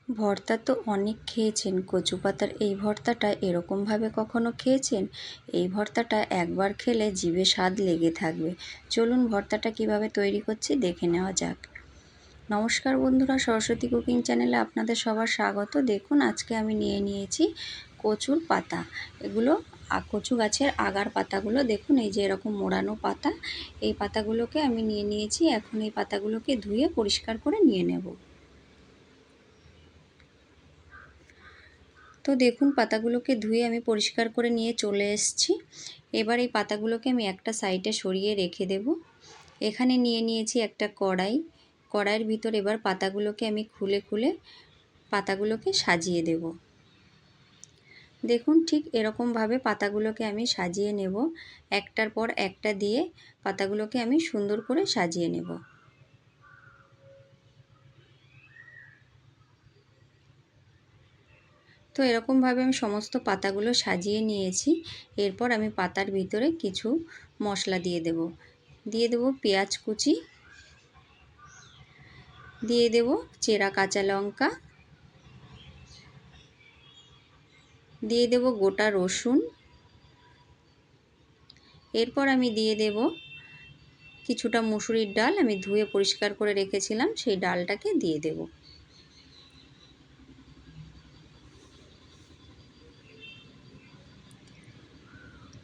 ভর্তা তো অনেক খেয়েছেন, কচু পাতার এই ভর্তাটা এরকমভাবে কখনো খেয়েছেন? এই ভর্তাটা একবার খেলে জিভে স্বাদ লেগে থাকবে। চলুন ভর্তাটা কিভাবে তৈরি করছি দেখে নেওয়া যাক। নমস্কার বন্ধুরা, সরস্বতী কুকিং চ্যানেলে আপনাদের সবার স্বাগত। দেখুন আজকে আমি নিয়ে নিয়েছি কচুর পাতা। এগুলো কচু গাছের আগার পাতাগুলো দেখুন, এই যে এরকম মোড়ানো পাতা, এই পাতাগুলোকে আমি নিয়ে নিয়েছি। এখন এই পাতাগুলোকে ধুয়ে পরিষ্কার করে নিয়ে নেব। তো দেখুন পাতাগুলোকে ধুয়ে আমি পরিষ্কার করে নিয়ে চলে এসেছি। এবার এই পাতাগুলোকে আমি একটা সাইডে সরিয়ে রেখে দেব। এখানে নিয়ে নিয়েছি একটা কড়াই। কড়াইয়ের ভিতর এবার পাতাগুলোকে আমি খুলে খুলে পাতাগুলোকে সাজিয়ে দেব। দেখুন ঠিক এরকমভাবে পাতাগুলোকে আমি সাজিয়ে নেব। একটার পর একটা দিয়ে পাতাগুলোকে আমি সুন্দর করে সাজিয়ে নেব। তো এরকমভাবে আমি সমস্ত পাতাগুলো সাজিয়ে নিয়েছি। এরপর আমি পাতার ভিতরে কিছু মশলা দিয়ে দেব। দিয়ে দেব পেঁয়াজ কুচি, দিয়ে দেব চেরা কাঁচা লঙ্কা, দিয়ে দেব গোটা রসুন। এরপর আমি দিয়ে দেব কিছুটা মুসুরির ডাল, আমি ধুয়ে পরিষ্কার করে রেখেছিলাম, সেই ডালটাকে দিয়ে দেব।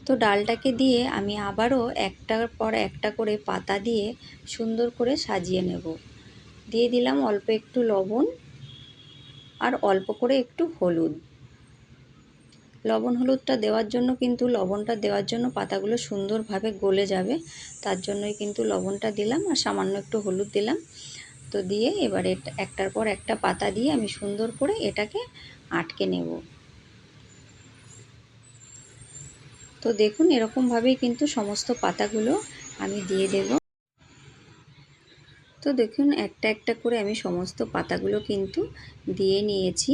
তো ডালটাকে দিয়ে আমি আবারও একটার পর একটা করে পাতা দিয়ে সুন্দর করে সাজিয়ে নেব। দিয়ে দিলাম অল্প একটু লবণ আর অল্প করে একটু হলুদ। লবণ হলুদটা দেওয়ার জন্য কিন্তু লবণটা দেওয়ার জন্য পাতাগুলো সুন্দরভাবে গলে যাবে, তার জন্যই কিন্তু লবণটা দিলাম, আর সামান্য একটু হলুদ দিলাম। তো দিয়ে এবারে একটার পর একটা পাতা দিয়ে আমি সুন্দর করে এটাকে আটকে নেব। তো দেখুন এরকমভাবেই কিন্তু সমস্ত পাতাগুলো আমি দিয়ে দেব। তো দেখুন একটা একটা করে আমি সমস্ত পাতাগুলো কিন্তু দিয়ে নিয়েছি।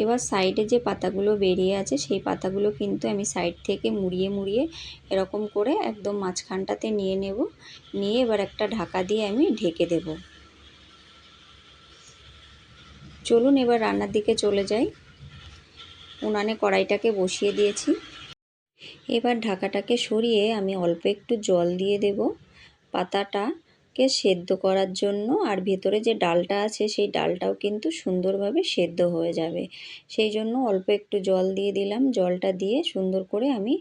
এবার সাইডে যে পাতাগুলো বেরিয়ে আছে সেই পাতাগুলো কিন্তু আমি সাইড থেকে মুড়িয়ে মুড়িয়ে এরকম করে একদম মাঝখানটাতে নিয়ে নেব। নিয়ে এবার একটা ঢাকা দিয়ে আমি ঢেকে দেব। চলুন এবার রান্নার দিকে চলে যাই। উনানে কড়াইটাকে বসিয়ে দিয়েছি। এবার ঢাকাটাকে সরিয়ে আমি অল্প একটু জল দিয়ে দেব পাতাটাকে সেদ্ধ করার জন্য, আর ভেতরে যে ডালটা আছে সেই ডালটাও কিন্তু সুন্দরভাবে সেদ্ধ হয়ে যাবে। সেই জন্য অল্প একটু জল দিয়ে দিলাম। জলটা দিয়ে সুন্দর করে আমি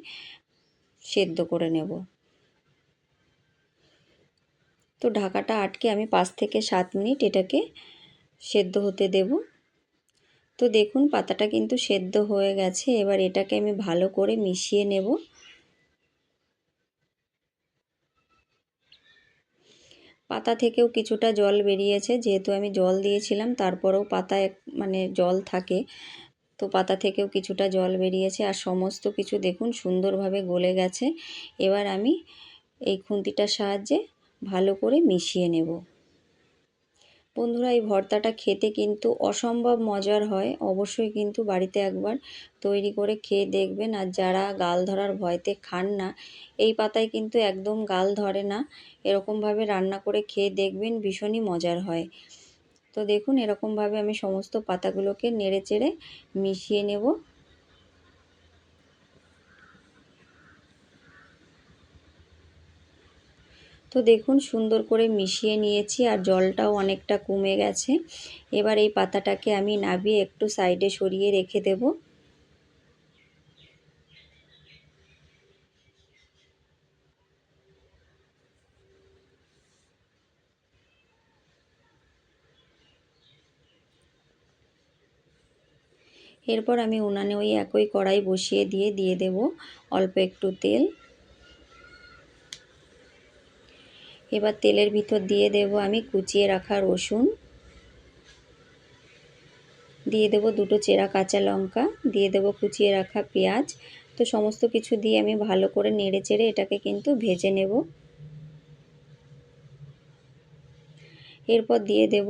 সেদ্ধ করে নেব। তো ঢাকাটা আটকে আমি 5 থেকে 7 মিনিট এটাকে সেদ্ধ হতে দেব। তো দেখুন পাতাটা কিন্তু সেদ্ধ হয়ে গেছে। এবার এটাকে আমি ভালো করে মিশিয়ে নেব। পাতা থেকেও কিছুটা জল বেরিয়েছে, যেহেতু আমি জল দিয়েছিলাম, তারপরেও পাতায় মানে জল থাকে, তো পাতা থেকেও কিছুটা জল বেরিয়েছে। আর সমস্ত কিছু দেখুন সুন্দরভাবে গলে গেছে। এবার আমি এই খুন্তিটার সাহায্যে ভালো করে মিশিয়ে নেব। বন্ধুরা এই ভর্তাটা খেতে কিন্তু অসম্ভব মজার হয়। অবশ্যই কিন্তু বাড়িতে একবার তৈরি করে খেয়ে দেখবেন। আর যারা গাল ধরার ভয়তে খান না, এই পাতায় কিন্তু একদম গাল ধরে না। এরকমভাবে রান্না করে খেয়ে দেখবেন, ভীষণই মজার হয়। তো দেখুন এরকমভাবে আমি সমস্ত পাতাগুলোকে নেড়েচেড়ে মিশিয়ে নেব। তো দেখুন সুন্দর করে মিশিয়ে নিয়েছি, আর জলটাও অনেকটা কমে গেছে। এবার এই পাতাটাকে আমি নামিয়ে একটু সাইডে সরিয়ে রেখে দেব। এরপর আমি উনানে ওই একই কড়াই বসিয়ে দিয়ে দেব অল্প একটু তেল। এবার তেলের ভিতর দিয়ে দেব আমি কুচিয়ে রাখা রসুন, দিয়ে দেব দুটো চেরা কাঁচা লঙ্কা, দিয়ে দেব কুচিয়ে রাখা পেঁয়াজ। তো সমস্ত কিছু দিয়ে আমি ভালো করে নেড়েচেড়ে এটাকে কিন্তু ভেজে নেব। এরপর দিয়ে দেব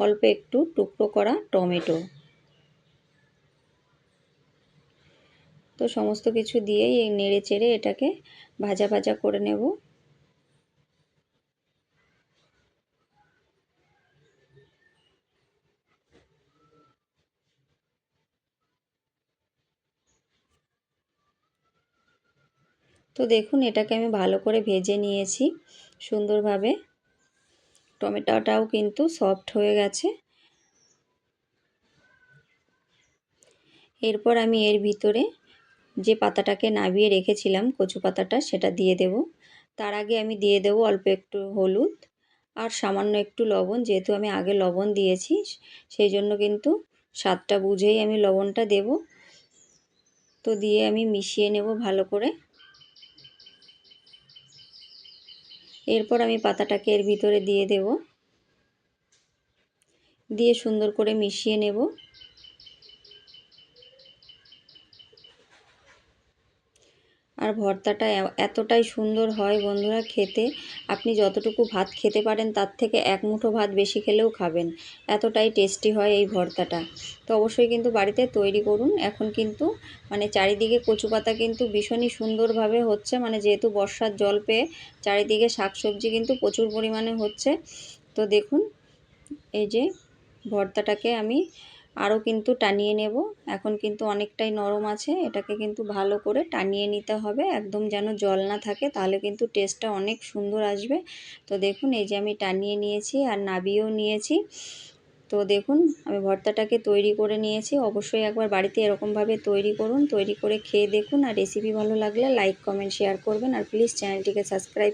অল্প একটু টুকরো করা টমেটো। তো সমস্ত কিছু দিয়েই এই নেড়ে চেড়ে এটাকে ভাজা ভাজা করে নেব। তো দেখুন এটাকে আমি ভালো করে ভেজে নিয়েছি সুন্দরভাবে। টমেটোটাও কিন্তু সফট হয়ে গেছে। এরপর আমি এর ভিতরে যে পাতাটাকে নাবিয়ে রেখেছিলাম কচু পাতাটা সেটা দিয়ে দেব। তার আগে আমি দিয়ে দেব অল্প একটু হলুদ আর সামান্য একটু লবণ, যেহেতু আমি আগে লবণ দিয়েছি সেই জন্য কিন্তু স্বাদটা বুঝেই আমি লবণটা দেব। তো দিয়ে আমি মিশিয়ে নেব ভালো করে। এরপর আমি পাতাটাকে এর ভিতরে দিয়ে দেব, দিয়ে সুন্দর করে মিশিয়ে নেব। আর ভর্তাটা এতটাই সুন্দর হয় বন্ধুরা খেতে, আপনি যতটুকু ভাত খেতে পারেন তার থেকে এক মুঠো ভাত বেশি খেলেও খাবেন, এতটাই টেস্টি হয় এই ভর্তাটা। তো অবশ্যই কিন্তু বাড়িতে তৈরি করুন। এখন কিন্তু মানে চারিদিকে কচু পাতা কিন্তু ভীষণই সুন্দরভাবে হচ্ছে, মানে যেহেতু বর্ষার জল পেয়ে চারিদিকে শাকসবজি কিন্তু প্রচুর পরিমাণে হচ্ছে। তো দেখুন এই যে ভর্তাটাকে আমি আরও কিন্তু টানিয়ে নেব। এখন কিন্তু অনেকটাই নরম আছে, এটাকে কিন্তু ভালো করে টানিয়ে নিতে হবে, একদম যেন জল না থাকে, তাহলে কিন্তু টেস্টটা অনেক সুন্দর আসবে। তো দেখুন এই যে আমি টানিয়ে নিয়েছি আর নাবিয়েও নিয়েছি। তো দেখুন আমি ভর্তাটাকে তৈরি করে নিয়েছি। অবশ্যই একবার বাড়িতে এরকমভাবে তৈরি করুন, তৈরি করে খেয়ে দেখুন। আর রেসিপি ভালো লাগলে লাইক কমেন্ট শেয়ার করবেন, আর প্লিজ চ্যানেলটিকে সাবস্ক্রাইব